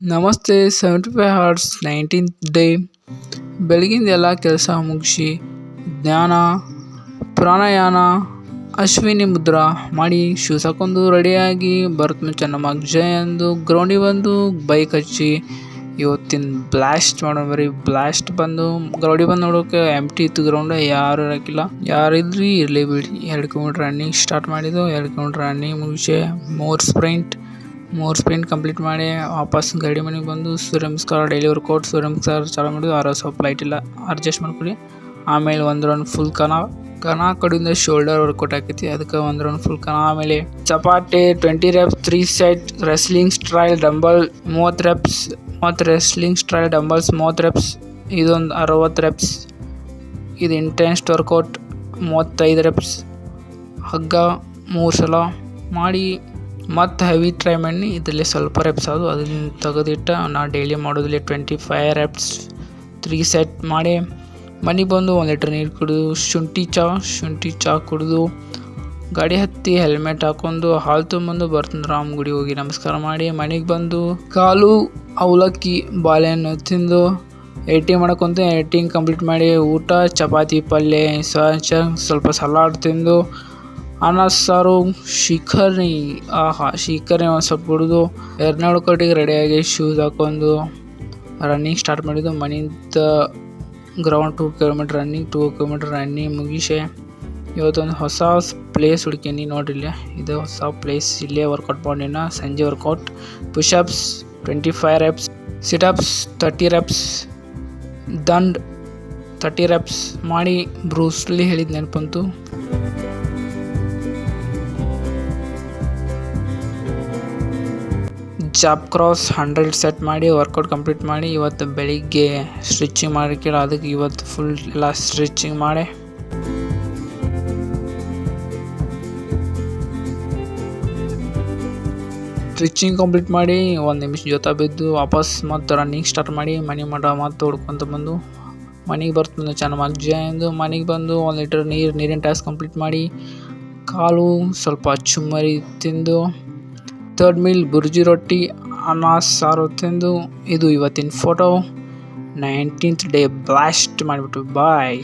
ನಮಸ್ತೆ 75 horse 19th day ಬೆಳಗಿಂದ ಎಲ್ಲ ಕೆಲಸ ಮುಗಿಸಿ ಧ್ಯಾನ ಪ್ರಾಣಾಯಾಮ ಅಶ್ವಿನಿ ಮುದ್ರಾ ಮಾಡಿ ಶೂಸ್ ಹಾಕೊಂಡು ರೆಡಿಯಾಗಿ ಭರತ್ ಮುಂಚೆ ನಮ್ಮ ಅಕ್ಷಯ್ ಅಂದು ಗ್ರೌಂಡಿಗೆ ಬಂದು ಬೈಕ್ ಹಚ್ಚಿ ಇವತ್ತಿನ ಬ್ಲಾಸ್ಟ್ ಮಾಡೋ ಬರೀ ಬ್ಲಾಸ್ಟ್ ಬಂದು ಗ್ರೌಂಡಿಗೆ ಬಂದು ನೋಡೋಕೆ ಎಂಟಿ ಇತ್ತು ಗ್ರೌಂಡ್ ಯಾರು ಇರಕ್ಕಿಲ್ಲ ಯಾರಿದ್ರಿ ಇರಲಿ ಬಿಡಿ 2 ಕಿಲೋಮೀಟರ್ ರನ್ನಿಂಗ್ ಸ್ಟಾರ್ಟ್ ಮಾಡಿದ್ದು 2 ಕಿಲೋಮೀಟರ್ ರನ್ನಿಂಗ್ ಮುಗಿಸಿ 3 ಸ್ಪ್ರಿಂಟ್ ಕಂಪ್ಲೀಟ್ ಮಾಡಿ ವಾಪಸ್ ಗಾಡಿ ಮನೆಗೆ ಬಂದು ಸೂರ್ಯ ನಮಸ್ಕಾರ ಡೈಲಿ ವರ್ಕೌಟ್ ಸೂರ್ಯ ನಮಸ್ಕಾರ ಚಾಲೂ ಮಾಡಿದ್ದು ಸ್ವಲ್ಪ ಲೈಟ್ ಇಲ್ಲ ಅಡ್ಜಸ್ಟ್ ಮಾಡ್ಕೊಳ್ಳಿ. ಆಮೇಲೆ ಒಂದು ರೌಂಡ್ ಫುಲ್ ಕನ ಕಡೆಯಿಂದ ಶೋಲ್ಡರ್ ವರ್ಕೌಟ್ ಆಕೈತಿ ಅದಕ್ಕೆ ಒಂದು ರೌಂಡ್ ಫುಲ್ ಕನ. ಆಮೇಲೆ ಚಪಾಟಿ 20 reps 3 set wrestling style dumbbell 30 reps wrestling style dumbbells 30 reps ಇದೊಂದು 60 reps ಇದು ಇಂಟೆನ್ಸ್ ವರ್ಕೌಟ್ 35 reps ಹಗ್ಗ 3 ಸಲ ಮಾಡಿ ಮತ್ತು ಹೆವಿ ಟ್ರೈ ಮಾಡಿ ಇದರಲ್ಲಿ ಸ್ವಲ್ಪ ರೆಪ್ಸ್ ಅದು ಅದನ್ನ ತೆಗೆದಿಟ್ಟು ನಾ ಡೈಲಿ ಮಾಡೋದ್ರಲ್ಲಿ 25 reps 3 set ಮಾಡಿ ಮನೆಗೆ ಬಂದು 1 ಲೀಟರ್ ನೀರು ಕುಡಿದು ಶುಂಠಿ ಚಾ ಕುಡಿದು ಗಾಡಿ ಹತ್ತಿ ಹೆಲ್ಮೆಟ್ ಹಾಕೊಂಡು ಹಾಲು ತೊಗೊಂಬಂದು ಬರ್ತಂದು ರಾಮ್ ಗುಡಿ ಹೋಗಿ ನಮಸ್ಕಾರ ಮಾಡಿ ಮನೆಗೆ ಬಂದು ಕಾಲು ಅವಲಕ್ಕಿ ಬಾಳೆಹಣ್ಣು ತಿಂದು ಎಡಿಟಿಂಗ್ ಮಾಡಕೊಂತ ಎಡಿಟಿಂಗ್ ಕಂಪ್ಲೀಟ್ ಮಾಡಿ ಊಟ ಚಪಾತಿ ಪಲ್ಯ ಸ್ವಲ್ಪ ಸಲಾಡ್ ತಿಂದು ಅನ್ನ ಸಾರು ಶಿಖರ್ನಿ ಒಂದು ಸ್ವಲ್ಪ ಕುಡಿದು 2 ಕೋಟಿಗೆ ರೆಡಿಯಾಗಿ ಶೂಸ್ ಹಾಕೊಂಡು ರನ್ನಿಂಗ್ ಸ್ಟಾರ್ಟ್ ಮಾಡಿದ್ದು. ಮನೆಯಿಂದ ಗ್ರೌಂಡ್ 2 ಕಿಲೋಮೀಟರ್ ರನ್ನಿಂಗ್ ಮುಗಿಸಿ ಇವತ್ತೊಂದು ಹೊಸ ಪ್ಲೇಸ್ ಹುಡುಕೀನಿ ನೋಡ್ರಿಲ್ಲ ಇದು ಹೊಸ ಪ್ಲೇಸ್ ಇಲ್ಲೇ ವರ್ಕೌಟ್ ಮಾಡಿನ ಸಂಜೆ workout pushups 25 reps situps 30 reps ದಂಡ್ 30 reps ಮಾಡಿ ಬ್ರೂಸ್ಲಿ ಹೇಳಿದ ನೆನಪಂತು. ಜಾಬ್ ಕ್ರಾಸ್ 100 set ಮಾಡಿ ವರ್ಕೌಟ್ ಕಂಪ್ಲೀಟ್ ಮಾಡಿ ಇವತ್ತು ಬೆಳಿಗ್ಗೆ ಸ್ಟ್ರಿಚಿಂಗ್ ಮಾಡಿಕಿಲ್ಲ ಅದಕ್ಕೆ ಇವತ್ತು ಫುಲ್ ಎಲ್ಲ ಸ್ಟ್ರಿಚಿಂಗ್ ಮಾಡಿ ಕಂಪ್ಲೀಟ್ ಮಾಡಿ 1 ನಿಮಿಷ ಜೊತೆ ಬಿದ್ದು ವಾಪಸ್ ಮತ್ತು ರನ್ನಿಂಗ್ ಸ್ಟಾರ್ಟ್ ಮಾಡಿ ಮನೆ ಮಠ ಮತ್ತು ಹುಡ್ಕೊಂತ ಬಂದು ಮನೆಗೆ ಬರ್ತಂದು ಚೆನ್ನಾಗಿ ಅಕ್ಷಯ್ ಎಂದು ಮನೆಗೆ ಬಂದು 1 ಲೀಟರ್ ನೀರಿನ ಟಾಸ್ಕ್ ಕಂಪ್ಲೀಟ್ ಮಾಡಿ ಕಾಲು ಸ್ವಲ್ಪ ಚುಮ್ಮರಿ ತಿಂದು 3rd meal ಬುರ್ಜಿ ರೊಟ್ಟಿ ಅನ್ನ ಸಾರು ತಿಂದು ಇದು ಇವತ್ತಿನ ಫೋಟೋ 19th ಡೇ ಬ್ಲಾಸ್ಟ್ ಮಾಡಿಬಿಟ್ಟು ಬಾಯ್.